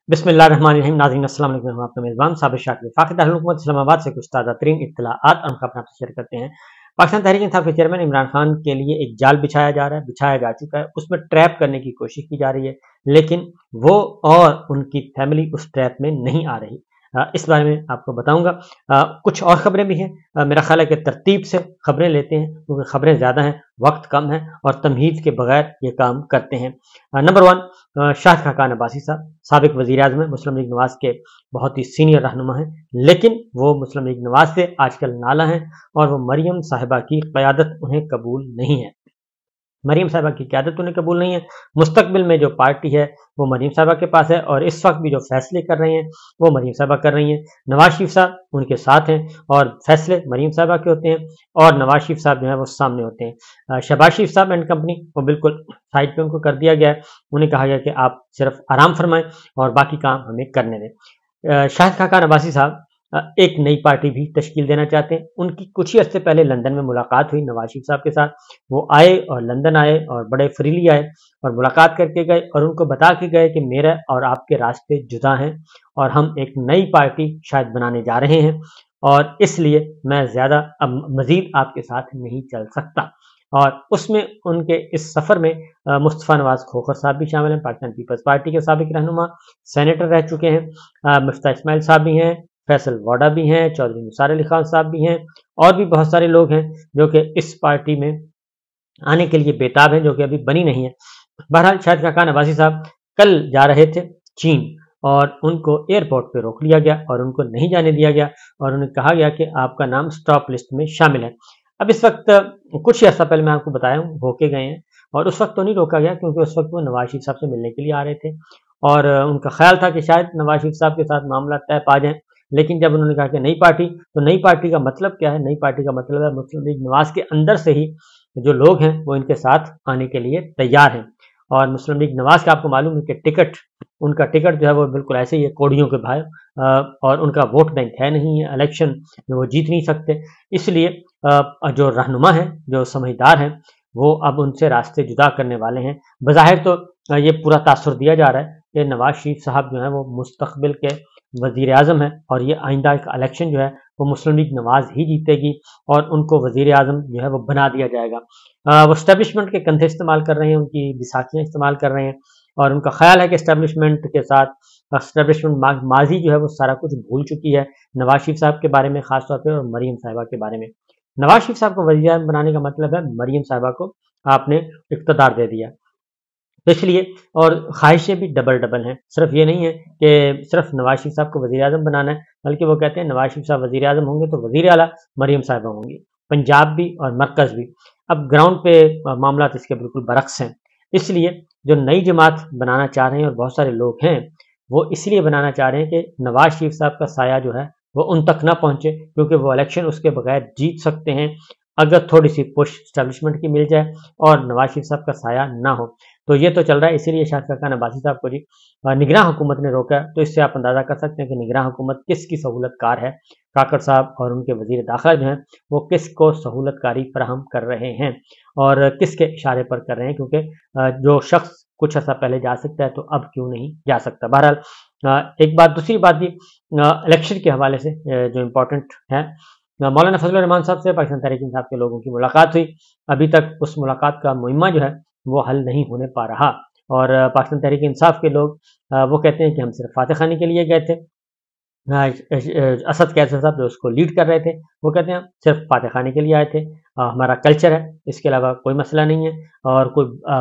बिस्मिल्लाहिर्रहमानिर्रहीम। नाज़रीन अस्सलाम वालेकुम। हम आपका मेज़बान साबिर शाकिर वफ़ाक़ी दारुल हुकूमत इस्लामाबाद से कुछ ताज़ा तरीन इत्तलाआत और खबरें आपसे शेयर करते हैं। पाकिस्तान तहरीक इंसाफ के चेयरमैन इमरान खान के लिए एक जाल बिछाया जा रहा है, बिछाया जा चुका है। उसमें ट्रैप करने की कोशिश की जा रही है, लेकिन वो और उनकी फैमिली उस ट्रैप में नहीं आ रही। इस बारे में आपको बताऊंगा। कुछ और खबरें भी हैं। मेरा ख्याल है कि तरतीब से खबरें लेते हैं, क्योंकि खबरें ज़्यादा हैं, वक्त कम है और तमहीद के बगैर ये काम करते हैं। नंबर वन, शाहिद खाकान अब्बासी साहब साबिक वज़ीर आज़म है, मुस्लिम लीग नवाज के बहुत ही सीनियर रहनुमा हैं, लेकिन वो मुस्लिम लीग नवाज से आजकल नाला हैं और वो मरियम साहिबा की क़यादत उन्हें कबूल नहीं है। मरीम साहिबा की क़यादत उन्हें कबूल नहीं है। मुस्तकबिल में जो पार्टी है वो मरीम साहिबा के पास है और इस वक्त भी जो फैसले कर रहे हैं वो मरीम साहिबा कर रही हैं। नवाज शरीफ साहब उनके साथ हैं और फैसले मरीम साहिबा के होते हैं और नवाज शरीफ साहब जो है वो सामने होते हैं। शहबाज शरीफ साहब एंड कंपनी वो बिल्कुल साइड पे उनको कर दिया गया है। उन्हें कहा गया कि आप सिर्फ आराम फरमाएं और बाकी काम हमें करने दें। शाहिद खाकान अब्बासी साहब एक नई पार्टी भी तश्कील देना चाहते हैं। उनकी कुछ ही अर्से पहले लंदन में मुलाकात हुई नवाज शरीफ साहब के साथ। वो आए और लंदन आए और बड़े फ्रीली आए और मुलाकात करके गए और उनको बता के गए कि मेरा और आपके रास्ते जुदा हैं और हम एक नई पार्टी शायद बनाने जा रहे हैं और इसलिए मैं ज़्यादा अब मज़ीद आपके साथ नहीं चल सकता। और उसमें उनके इस सफ़र में मुस्तफ़ा नवाज खोखर साहब भी शामिल हैं, पाकिस्तान पीपल्स पार्टी के साबिक रहनुमा, सेनेटर रह चुके हैं। मुफ्ता इस्माइल साहब भी हैं, फैसल वाडा भी हैं, चौधरी निसार अली खान साहब भी हैं और भी बहुत सारे लोग हैं जो कि इस पार्टी में आने के लिए बेताब हैं, जो कि अभी बनी नहीं है। बहरहाल शाहिद खाकान अब्बासी साहब कल जा रहे थे चीन और उनको एयरपोर्ट पे रोक लिया गया और उनको नहीं जाने दिया गया और उन्हें कहा गया कि आपका नाम स्टॉप लिस्ट में शामिल है। अब इस वक्त कुछ ही अर्सा पहले मैं आपको बताया हूँ होके गए हैं और उस वक्त तो नहीं रोका गया क्योंकि उस वक्त वो नवाज शरीफ साहब से मिलने के लिए आ रहे थे और उनका ख्याल था कि शायद नवाज शरीफ साहब के साथ मामला तय पा जाए। लेकिन जब उन्होंने कहा कि नई पार्टी, तो नई पार्टी का मतलब क्या है? नई पार्टी का मतलब है मुस्लिम लीग नवाज के अंदर से ही जो लोग हैं वो इनके साथ आने के लिए तैयार हैं। और मुस्लिम लीग नवाज का आपको मालूम है कि टिकट, उनका टिकट जो है वो बिल्कुल ऐसे ही है कोड़ियों के भाई और उनका वोट बैंक है नहीं है, इलेक्शन में वो जीत नहीं सकते। इसलिए जो रहनुमा हैं, जो समझदार हैं, वो अब उनसे रास्ते जुदा करने वाले हैं। बज़ाहिर तो ये पूरा तासुर दिया जा रहा है कि नवाज शरीफ साहब जो है वो मुस्तकबिल के वज़ीर आज़म है और ये आइंदा का इलेक्शन जो है वो मुस्लिम लीग नवाज ही जीतेगी और उनको वज़ीर आज़म जो है वो बना दिया जाएगा। वो स्टैब्लिशमेंट के कंधे इस्तेमाल कर रहे हैं, उनकी बिसाखियाँ इस्तेमाल कर रहे हैं और उनका ख्याल है कि इस्टेब्लिशमेंट के साथ इस्टेब्लिशमेंट माजी जो है वो सारा कुछ भूल चुकी है नवाज शरीफ साहब के बारे में, खासतौर पर और मरीम साहिबा के बारे में। नवाज शरीफ साहब को वज़ीर आज़म बनाने का मतलब है मरीम साहिबा को आपने इक़्तिदार दे दिया, तो इसलिए और ख्वाहिशें भी डबल डबल हैं। सिर्फ ये नहीं है कि सिर्फ नवाज शरीफ साहब को वज़ीर आज़म बनाना है, बल्कि वो कहते हैं नवाज शरीफ साहब वज़ीर आज़म होंगे तो वज़ीर आला मरीम साहिबा होंगी, पंजाब भी और मरकज़ भी। अब ग्राउंड पे मामला इसके बिल्कुल बरक्स हैं। इसलिए जो नई जमात बनाना चाह रहे हैं और बहुत सारे लोग हैं वो इसलिए बनाना चाह रहे हैं कि नवाज शरीफ साहब का साया जो है वो उन तक ना पहुंचे, क्योंकि वो इलेक्शन उसके बगैर जीत सकते हैं अगर थोड़ी सी पुश स्टैब्लिशमेंट की मिल जाए और नवाज शरीफ साहब का साया ना हो। तो ये तो चल रहा है, इसीलिए शाहिद खाकान अब्बासी साहब को जी निगरां हुकूमत ने रोका है। तो इससे आप अंदाज़ा कर सकते हैं कि निगरां हुकूमत किसकी सहूलतकार है। काकड़ साहब और उनके वज़ीर दाखिला जो हैं वो किसको सहूलतकारी फराहम कर रहे हैं और किसके इशारे पर कर रहे हैं, क्योंकि जो शख्स कुछ अर्सा पहले जा सकता है तो अब क्यों नहीं जा सकता। बहरहाल एक बात, दूसरी बात भी इलेक्शन के हवाले से जो इम्पोर्टेंट है, मौलाना फजल रहमान साहब से पाकिस्तान तहरीक इंसाफ के लोगों की मुलाकात हुई। अभी तक उस मुलाकात का मुहिम्मा जो है वो हल नहीं होने पा रहा और पाकिस्तान तहरीक इंसाफ के लोग वो कहते हैं कि हम सिर्फ फातह खानी के लिए गए थे। असद कैसर साहब जो उसको लीड कर रहे थे वो कहते हैं हम सिर्फ फातह खाने के लिए आए थे, हमारा कल्चर है, इसके अलावा कोई मसला नहीं है और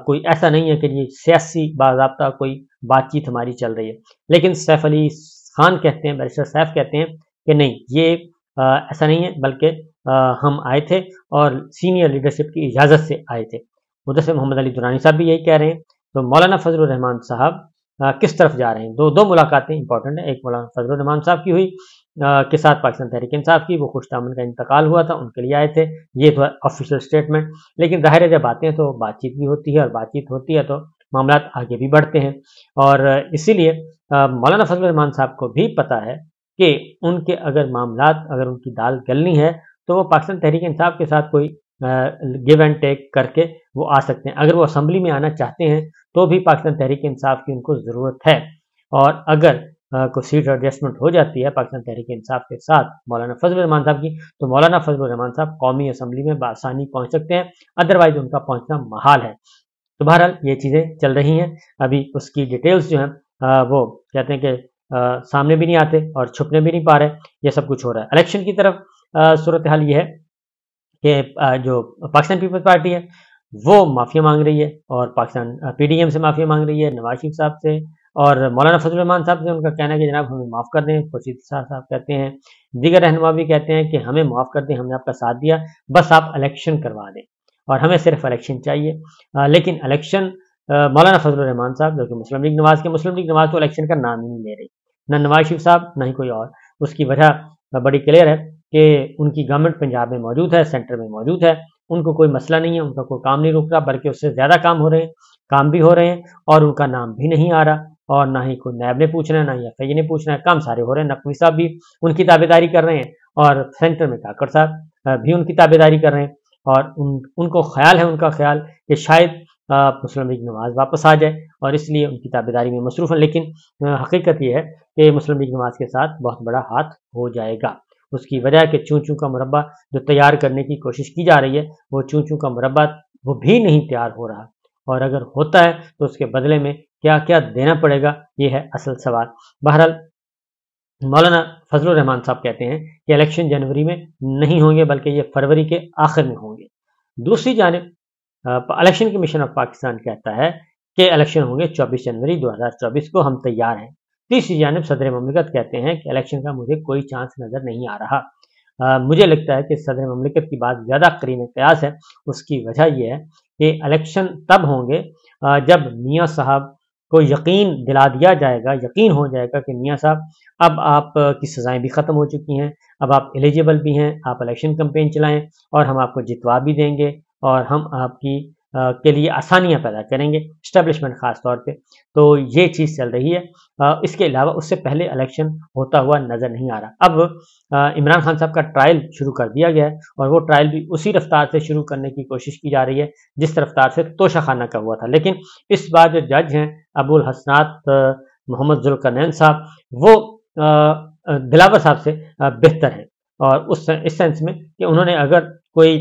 कोई ऐसा नहीं है कि ये सियासी बाज़ाब्ता कोई बातचीत हमारी चल रही है। लेकिन सैफ अली खान कहते हैं, बैरिस्टर सैफ कहते हैं कि नहीं, ये ऐसा नहीं है, बल्कि हम आए थे और सीनियर लीडरशिप की इजाज़त से आए थे। उधर से मोहम्मद अली दुरानी साहब भी यही कह रहे हैं। तो मौलाना फजल रहमान साहब किस तरफ जा रहे हैं? दो मुलाकातें इंपॉर्टेंट है। एक मौलाना फजल रहमान साहब की हुई के साथ पाकिस्तान तहरीक इंसाफ की, वो खुशदामन का इंतकाल हुआ था, उनके लिए आए थे, ये तो ऑफिशियल स्टेटमेंट। लेकिन जाहिर है जब आते हैं तो बातचीत भी होती है और बातचीत होती है तो मामला आगे भी बढ़ते हैं और इसीलिए मौलाना फजल रहमान साहब को भी पता है कि उनके अगर उनकी दाल गलनी है तो वो पाकिस्तान तहरीक इंसाफ के साथ कोई गिव एंड टेक करके वो आ सकते हैं। अगर वो असम्बली में आना चाहते हैं तो भी पाकिस्तान तहरीक इंसाफ की उनको ज़रूरत है। اور اگر کوئی سیٹ ایڈجسٹمنٹ ہو جاتی ہے پاکستان تحریک انصاف کے ساتھ مولانا فضل الرحمان صاحب کی، تو مولانا فضل الرحمان صاحب قومی اسمبلی میں بآسانی پہنچ سکتے ہیں، ادروائز ان کا پہنچنا محال ہے۔ تو بہرحال یہ چیزیں چل رہی ہیں، ابھی اس کی ڈیٹیلز جو ہیں وہ کہتے ہیں کہ سامنے بھی نہیں آتے اور چھپنے بھی نہیں پا رہے، یہ سب کچھ ہو رہا ہے۔ الیکشن کی طرف صورتحال یہ ہے کہ جو پاکستان پیپلز پارٹی ہے وہ معافیا مانگ رہی ہے، اور پاکستان پی ڈی ایم سے معافیا مانگ رہی ہے، نواز شریف صاحب سے، اور مولانا فضل الرحمان صاحب سے ان کا کہنا ہے کہ جناب ہمیں معاف کر دیں۔ خورشید صاحب کہتے ہیں، دیگر رہنما بھی کہتے ہیں کہ ہمیں معاف کر دیں، ہم نے آپ کا ساتھ دیا، بس آپ الیکشن کروا دیں، اور ہمیں صرف الیکشن چاہیے۔ لیکن الیکشن مولانا فضل الرحمان صاحب جو کہ مسلم لیگ نواز کے، مسلم لیگ نواز تو الیکشن کا نام ہی نہیں لے رہی، نہ نواز شریف صاحب نہ ہی کوئی اور۔ اس کی وجہ بڑی کلیئر ہے کہ ان کی گورنمنٹ پنجاب میں موجود ہے، سینٹر میں موجود ہے، ان کو کوئی مسئلہ نہیں ہے، ان کا کوئی کام نہیں رک رہا، بلکہ اس سے زیادہ کام ہو رہے ہیں، کام بھی ہو رہے ہیں، اور ان کا نام بھی نہیں آ رہا، اور نہ ہی کوئی نیب نے پوچھنا ہے، نہ ہی ایف آئی اے نے پوچھنا ہے، کام سارے ہو رہے ہیں۔ نقوی صاحب بھی ان کی تابے داری کر رہے ہیں، اور سینٹر میں کاکڑ صاحب بھی ان کی تابے داری کر رہے ہیں، اور ان کو خیال ہے، ان کا خیال کہ شاید مسلم لیگ نواز واپس آ جائے، اور اس لیے ان کی تابے داری میں مصروف ہیں۔ لیکن حقیقت یہ ہے کہ مسلم لیگ نواز کے ساتھ بہت بڑا ہاتھ ہو جائے گا۔ اس کی وجہ ہے کہ چوں چوں کا مربع جو تیار کرنے کی کوشش کی جا رہی ہے، وہ چوں چوں کا مربع وہ بھی نہیں تیار ہو رہا، اور اگر ہوتا ہے تو اس کے بدلے میں کیا کیا دینا پڑے گا، یہ ہے اصل سوال۔ بہرحال مولانا فضل الرحمان صاحب کہتے ہیں کہ الیکشن جنوری میں نہیں ہوں گے، بلکہ یہ فروری کے آخر میں ہوں گے۔ دوسری جانب الیکشن کمیشن آف پاکستان کہتا ہے کہ الیکشن ہوں گے 24 جنوری 2024 کو، ہم تیار ہیں۔ تیسری جانب صدر مملکت کہتے ہیں کہ الیکشن کا مجھے کوئی چانس نظر نہیں آ رہا۔ مجھے لگتا ہے کہ صدر مملکت کی بات زیادہ قرین قیاس ہے۔ اس کی وجہ یہ ہے کہ الیکشن تب ہوں گے جب میاں صاحب کو یقین دلا دیا جائے گا، یقین ہو جائے گا کہ میاں صاحب اب آپ کی سزائیں بھی ختم ہو چکی ہیں، اب آپ ایلیجیبل بھی ہیں، آپ الیکشن کمپین چلائیں، اور ہم آپ کو جتوا بھی دیں گے، اور ہم آپ کی کے لیے آسانیاں پیدا کریں گے، اسٹیبلشمنٹ خاص طور پہ۔ تو یہ چیز چل رہی ہے۔ اس کے علاوہ اس سے پہلے الیکشن ہوتا ہوا نظر نہیں آ رہا۔ اب عمران خان صاحب کا ٹرائل شروع کر دیا گیا ہے، اور وہ ٹرائل بھی اسی رفتار سے شروع کرنے کی کوشش کی جا رہی ہے جس رفتار سے توشہ خانہ کا ہوا تھا۔ لیکن اس بار جو جج ہیں ابو الحسنات محمد ذوالقرنین صاحب، وہ دلاور صاحب سے بہتر ہیں، اور اس سینس میں کہ انہوں نے اگر کوئی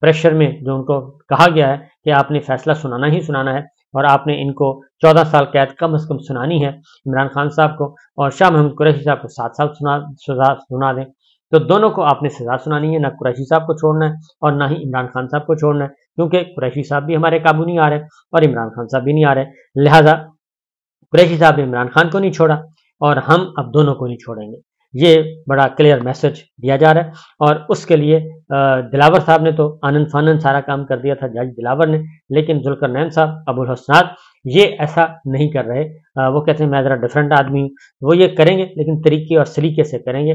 پریشر میں جو ان کو کہا گیا ہے کہ آپ نے فیصلہ سنانا ہی سنانا ہے، اور آپ نے ان کو 14 سال قید کم از کم سنانی ہے عمران خان صاحب کو، اور شاہ محمود قریشی صاحب کو 7 سال سزا سنا دیں، تو دونوں کو آپ نے سزا سنانی ہے، نہ قریشی صاحب کو چھوڑنا ہے اور نہ ہی عمران خان صاحب کو چھوڑنا ہے، کیونکہ قریشی صاحب بھی ہمارے قابو نہیں آ رہے اور عمران خان صاحب بھی نہیں آ رہے، لہٰذا قریشی صاحب نے عمران خان کو نہیں چھوڑا، اور ہم اب دونوں کو نہیں چھوڑیں گے۔ یہ بڑا کلیئر میسج دیا جا رہا ہے، اور اس کے لیے دلاور صاحب نے تو آنن فانن سارا کام کر دیا تھا، جج دلاور نے، لیکن ذوالقرنین صاحب ابو الحسنات یہ ایسا نہیں کر رہے۔ وہ کہتے ہیں میں ذرا ڈفرینٹ آدمی ہوں، وہ یہ کریں گے لیکن طریقے اور سلیقے سے کریں گے،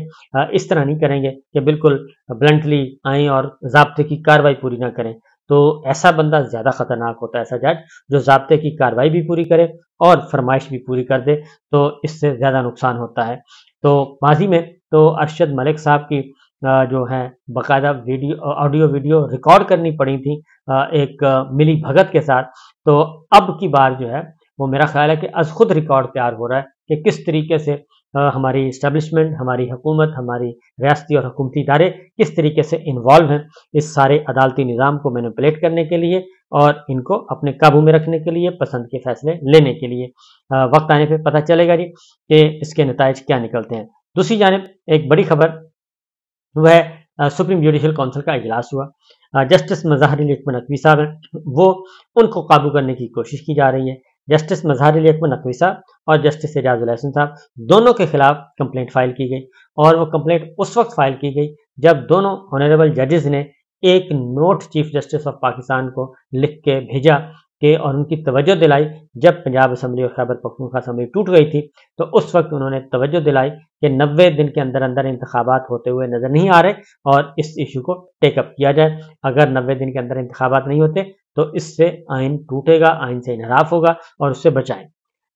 اس طرح نہیں کریں گے کہ بالکل بلنٹلی آئیں اور ضابطے کی کارروائی پوری نہ کریں۔ تو ایسا بندہ زیادہ خطرناک ہوتا ہے، ایسا جج جو ضابطے کی کارروائی بھی پوری کرے اور فرمائش بھی پوری کر دے، تو اس سے زیادہ نقصان ہوتا ہے۔ تو ماضی میں تو ارشد ملک صاحب کی جو ہے باقاعدہ آڈیو ویڈیو ریکارڈ کرنی پڑی تھی ایک ملی بھگت کے ساتھ، تو اب کی بار جو ہے وہ میرا خیال ہے کہ از خود ریکارڈ تیار ہو رہا ہے کہ کس طریقے سے ہماری اسٹیبلشمنٹ، ہماری حکومت، ہماری ریاستی اور حکومتی ادارے کس طریقے سے انوالو ہیں اس سارے عدالتی نظام کو مینیپولیٹ کرنے کے لیے اور ان کو اپنے قابو میں رکھنے کے لیے، پسند کے فیصلے لینے کے لیے۔ وقت آنے پہ پتہ چلے گا جی کہ اس کے نتائج کیا نکلتے ہیں۔ دوسری جانب ایک بڑی خبر وہ ہے سپریم جوڈیشل کونسل کا اجلاس ہوا۔ جسٹس مظہر علی اکمل نقوی صاحب ہیں، وہ ان کو قابو کرنے کی کوشش کی جا رہی ہے۔ جسٹس مظہر علی اکمل نقوی صاحب اور جسٹس اعجاز الحسن صاحب دونوں کے خلاف کمپلینٹ فائل کی گئی، اور وہ کمپلینٹ اس وقت فائل کی گئی جب دونوں آنریبل ججز نے ایک note chief justice of Pakistan کو لکھ کے بھیجا کہ اور ان کی توجہ دلائی جب پنجاب اسمبلی اور خیبر پختونخوا اسمبلی ٹوٹ گئی تھی، تو اس وقت انہوں نے توجہ دلائی کہ 90 دن کے اندر اندر انتخابات ہوتے ہوئے نظر نہیں آ رہے اور اس ایشو کو ٹیک اپ کیا جائے۔ اگر 90 دن کے اندر انتخابات نہیں ہوتے تو اس سے آئین ٹوٹے گا، آئین سے انحراف ہوگا، اور اس سے بچائیں۔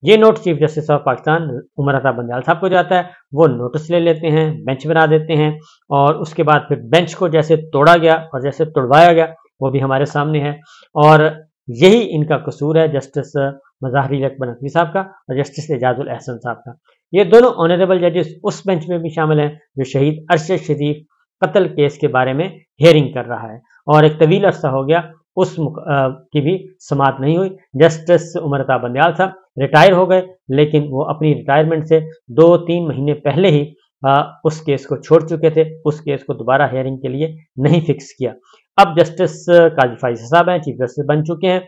یہ note chief justice of Pakistan Umar Ata Bandial صاحب کو جاتا ہے، وہ نوٹس لے لیتے ہیں، بینچ بنا دیتے ہیں، اور اس کے بعد پھر بینچ کو جیسے توڑا گیا اور جیسے توڑوایا گیا وہ بھی ہمارے سامنے ہے۔ اور यही इनका कसूर है, जस्टिस मज़ाहरी अकबर नकवी साहब का और जस्टिस एजाजुल अहसन साहब का। ये दोनों ऑनरेबल जजेस उस बेंच में भी शामिल हैं जो शहीद अरशद शरीफ कत्ल केस के बारे में हियरिंग कर रहा है, और एक तवील अरसा हो गया उस की भी समाअत नहीं हुई। जस्टिस उमर अता बंदयाल साहब रिटायर हो गए, लेकिन वो अपनी रिटायरमेंट से 2-3 महीने पहले ही उस केस को छोड़ चुके थे, उस केस को दोबारा हियरिंग के लिए नहीं फिक्स किया। अब जस्टिस काजी फाइज़ साहब हैं, चीफ जस्टिस बन चुके हैं,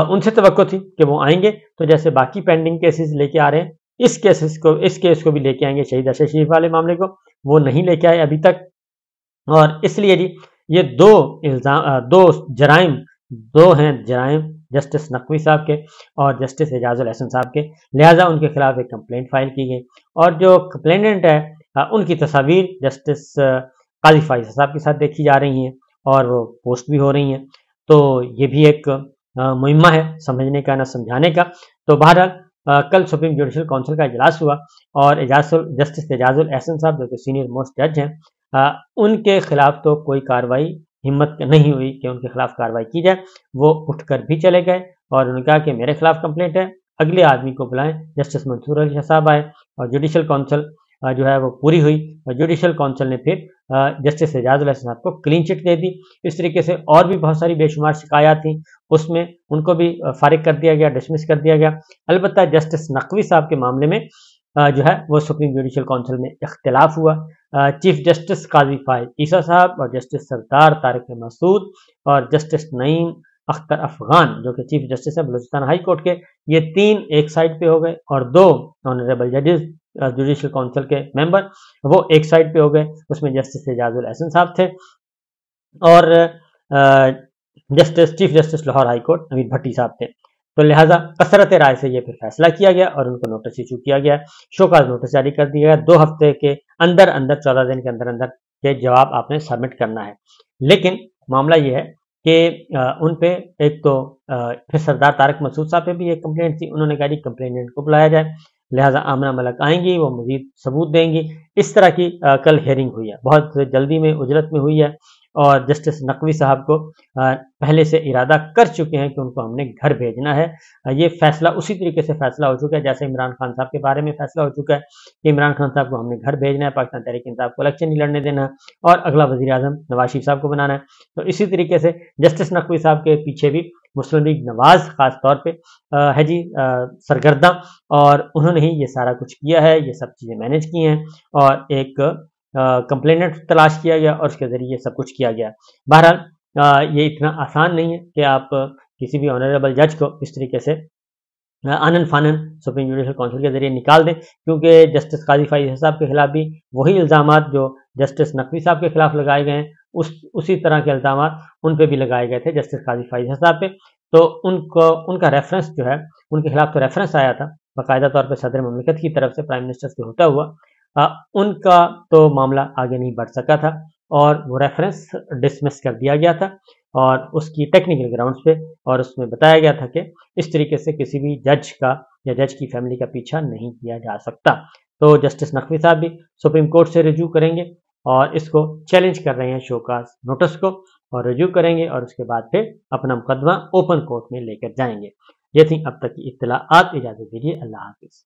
उनसे तवक्को थी कि वो आएंगे तो जैसे बाकी पेंडिंग केसेस लेके आ रहे हैं, इस केस को भी लेके आएंगे, शहीद अरशद शरीफ वाले मामले को वो नहीं लेके आए अभी तक। और इसलिए जी ये दो जराइम जस्टिस नकवी साहब के और जस्टिस एजाजुल अहसन साहब के, लिहाजा उनके खिलाफ एक कंप्लेंट फाइल की गई, और जो कंप्लेनेंट है उनकी तस्वीर जस्टिस काजी फाइज़ साहब के साथ देखी जा रही हैं और वो पोस्ट भी हो रही हैं। तो ये भी एक मुहिम्मा है समझने का, ना समझाने का। तो बहरहाल कल सुप्रीम जुडिशल काउंसिल का इजलास हुआ और जस्टिस एजाजुल अहसन साहब जो कि सीनियर मोस्ट जज हैं, उनके खिलाफ तो कोई कार्रवाई हिम्मत नहीं हुई कि उनके खिलाफ कार्रवाई की जाए। वो उठकर भी चले गए और उन्होंने कहा कि मेरे खिलाफ कंप्लेंट है, अगले आदमी को बुलाएं। जस्टिस मंसूर अली शाह साहब आए और जुडिशल काउंसिल जो है वो पूरी हुई और जुडिशल काउंसिल ने फिर जस्टिस एजाजुल अहसन साहब को क्लीन चिट दे दी। इस तरीके से और भी बहुत सारी बेशुमार शिकायत थी, उसमें उनको भी फारिग कर दिया गया, डिसमिस कर दिया गया। अलबत्ता जस्टिस नकवी साहब के मामले में जो है वो सुप्रीम जुडिशल काउंसिल में इख्तिलाफ हुआ। चीफ जस्टिस काजी फाइज़ ईसा साहब और जस्टिस सरदार तारिक मसूद और जस्टिस नईम अख्तर अफगान जो कि चीफ जस्टिस है बलूचिस्तान हाई कोर्ट के, ये 3 एक साइड पे हो गए और 2 ऑनरेबल जजेस जुडिशल काउंसिल के मेंबर वो एक साइड पे हो गए। उसमें जस्टिस एजाजुल अहसन साहब थे और chief justice Lahore high court Naveed Bhatti साहब थे। तो लिहाजा कसरत राय से ये फिर फैसला किया गया और उनको नोटिस इशू किया गया, शोकाज नोटिस जारी कर दिया गया। 2 हफ्ते के अंदर 14 दिन के अंदर के जवाब आपने सबमिट करना है। लेकिन मामला ये है कि उन पे एक तो फिर सरदार तारिक मसूद साहब पे भी एक कंप्लेंट थी, उन्होंने कहा कंप्लेनेंट को बुलाया जाए, लिहाजा आमना मलक आएंगी, वो मजीद सबूत देंगी। इस तरह की कल हियरिंग हुई है, बहुत जल्दी में उजरत में हुई है और जस्टिस नकवी साहब को पहले से इरादा कर चुके हैं कि उनको हमने घर भेजना है। ये फैसला उसी तरीके से फैसला हो चुका है जैसे इमरान खान साहब के बारे में फैसला हो चुका है कि इमरान खान साहब को हमने घर भेजना है, पाकिस्तान तहरीक इंसाफ को इलेक्शन नहीं लड़ने देना है और अगला वज़ीर आज़म नवाज शरीफ साहब को बनाना है। तो इसी तरीके से जस्टिस नकवी साहब के पीछे भी मुस्लिम लीग नवाज खास तौर पे है जी सरगर्दा, और उन्होंने ही ये सारा कुछ किया है, ये सब चीज़ें मैनेज की हैं और एक कंप्लेनेंट तलाश किया गया और उसके ज़रिए सब कुछ किया गया। बहरहाल ये इतना आसान नहीं है कि आप किसी भी ऑनरेबल जज को इस तरीके से आनन फानन सुप्रीम जुडिशल काउंसिल के जरिए निकाल दें, क्योंकि जस्टिस काजी फाइज़ साहब के खिलाफ भी वही इल्ज़ामात जो जस्टिस नकवी साहब के खिलाफ लगाए गए हैं, उसी तरह के इल्ज़ामात उन पे भी लगाए गए थे जस्टिस काजी फाइज़ साहब पे। तो उनका रेफरेंस जो है, उनके खिलाफ तो रेफरेंस आया था बाकायदा तौर पर सदर ममलिकत की तरफ से, प्राइम मिनिस्टर से होता हुआ, उनका तो मामला आगे नहीं बढ़ सका था और वो रेफरेंस डिसमिस कर दिया गया था और उसकी टेक्निकल ग्राउंड्स पे, और उसमें बताया गया था कि इस तरीके से किसी भी जज का या जज की फैमिली का पीछा नहीं किया जा सकता। तो जस्टिस नकवी साहब भी सुप्रीम कोर्ट से रिव्यू करेंगे और इसको चैलेंज कर रहे हैं शोकाज नोटिस को, और रिव्यू करेंगे और उसके बाद फिर अपना मुकदमा ओपन कोर्ट में लेकर जाएंगे। ये थी अब तक की इत्तलाआत। इजाजत दीजिए, अल्लाह हाफिज।